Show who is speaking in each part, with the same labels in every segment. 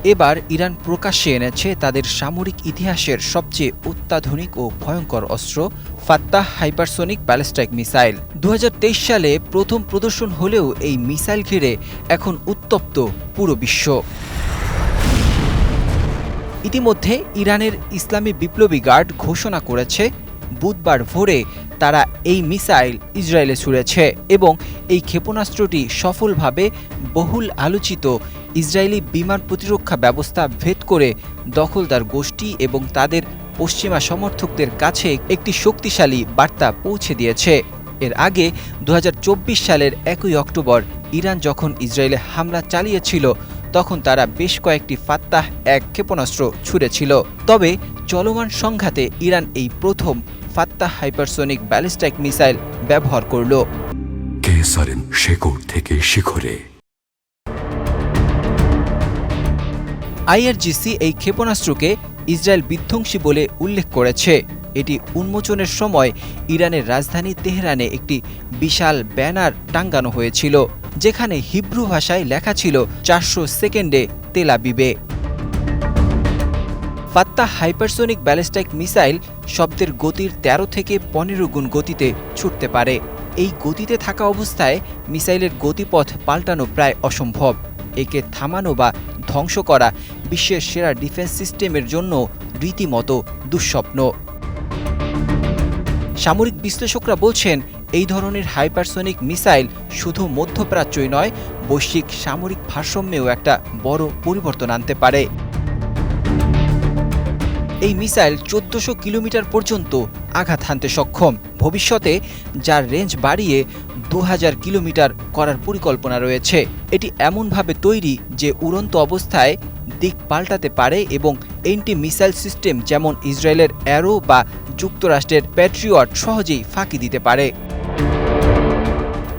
Speaker 1: এবার ইরান প্রকাশ্যে এনেছে তাদের সামরিক ইতিহাসের সবচেয়ে অত্যাধুনিক ও ভয়ঙ্কর অস্ত্র ফাত্তাহ হাইপারসোনিক ব্যালিস্টিক মিসাইল। ২০২৩ সালে প্রথম প্রদর্শন হলেও এই মিসাইল ঘিরে এখন উত্তপ্ত পুরো বিশ্ব। ইতিমধ্যে ইরানের ইসলামী বিপ্লবী গার্ড ঘোষণা করেছে বুধবার ভোরে তারা এই মিসাইল ইসরায়েলে ছুড়েছে এবং এই ক্ষেপণাস্ত্রটি সফলভাবে বহুল আলোচিত ইসরায়েলি বিমান প্রতিরক্ষা ব্যবস্থা ভেদ করে দখলদার গোষ্ঠী এবং তাদের পশ্চিমা সমর্থকদের কাছে একটি শক্তিশালী বার্তা পৌঁছে দিয়েছে। এর আগে ২০২৪ সালের ১ অক্টোবর ইরান যখন ইসরায়েলে হামলা চালিয়েছিল তখন তারা বেশ কয়েকটি ফাত্তাহ এক ক্ষেপণাস্ত্র ছুড়েছিল। তবে চলমান সংঘাতে ইরান এই প্রথম ফাত্তাহ হাইপারসোনিক ব্যালিস্টিক মিসাইল ব্যবহার করল।
Speaker 2: কেসারেন শেকড় থেকে শিখরে।
Speaker 1: আইআরজিসি এই ক্ষেপণাস্ত্রকে ইসরায়েল বিধ্বংসী বলে উল্লেখ করেছে। এটি উন্মোচনের সময় ইরানের রাজধানী তেহরানে একটি বিশাল ব্যানার টাঙ্গানো হয়েছিল, যেখানে হিব্রু ভাষায় লেখা ছিল ৪০০ সেকেন্ডে তেল আবিবে। ফাত্তাহ হাইপারসোনিক ব্যালিস্টিক মিসাইল শব্দের গতির ১৩ থেকে ১৫ গুণ গতিতে ছুটতে পারে। এই গতিতে থাকা অবস্থায় মিসাইলের গতিপথ পাল্টানো প্রায় অসম্ভব। একে থামানো বা ধ্বংস করা বিশ্বের সেরা ডিফেন্স সিস্টেমের জন্য রীতিমতো দুঃস্বপ্ন। সামরিক বিশ্লেষকরা বলছেন এই ধরনের হাইপারসোনিক মিসাইল শুধু মধ্যপ্রাচ্যই নয়, বৈশ্বিক সামরিক ভারসাম্যেও একটা বড় পরিবর্তন আনতে পারে। এই মিসাইল ১৪০০ কিলোমিটার পর্যন্ত আঘাত হানতে সক্ষম। ভবিষ্যতে যার রেঞ্জ বাড়িয়ে ২০০০ কিলোমিটার করার পরিকল্পনা রয়েছে। এটি এমনভাবে তৈরি যে উড়ন্ত অবস্থায় দিক পাল্টাতে পারে এবং এন্টি মিসাইল সিস্টেম যেমন ইসরায়েলের অ্যারো বা যুক্তরাষ্ট্রের প্যাট্রিয়ট সহজেই ফাঁকি দিতে পারে।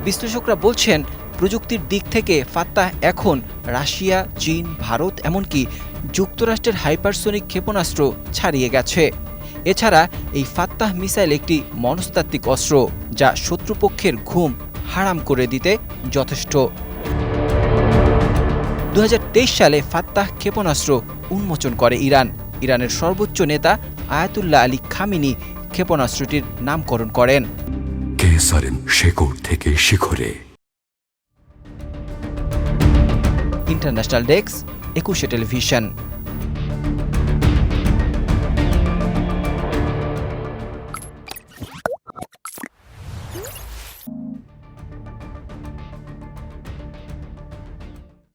Speaker 1: বিশ্লেষকরা বলছেন প্রযুক্তির দিক থেকে ফাত্তাহ এখন রাশিয়া, চীন, ভারত এমনকি যুক্তরাষ্ট্রের হাইপারসোনিক ক্ষেপণাস্ত্র ছাড়িয়ে গেছে। এছাড়া এই ফাত্তাহ মিসাইল একটি মনস্তাত্ত্বিক অস্ত্র যা শত্রুপক্ষের ঘুম হারাম করে দিতে যথেষ্ট। ২০২৩ সালে ফাত্তাহ ক্ষেপণাস্ত্র উন্মোচন করে ইরান। ইরানের সর্বোচ্চ নেতা আয়াতুল্লাহ আলী খামেনি ক্ষেপণাস্ত্রটির নামকরণ করেন।
Speaker 2: কেসারেন শেকড় থেকে শিখরে।
Speaker 1: International desk, ২১ television.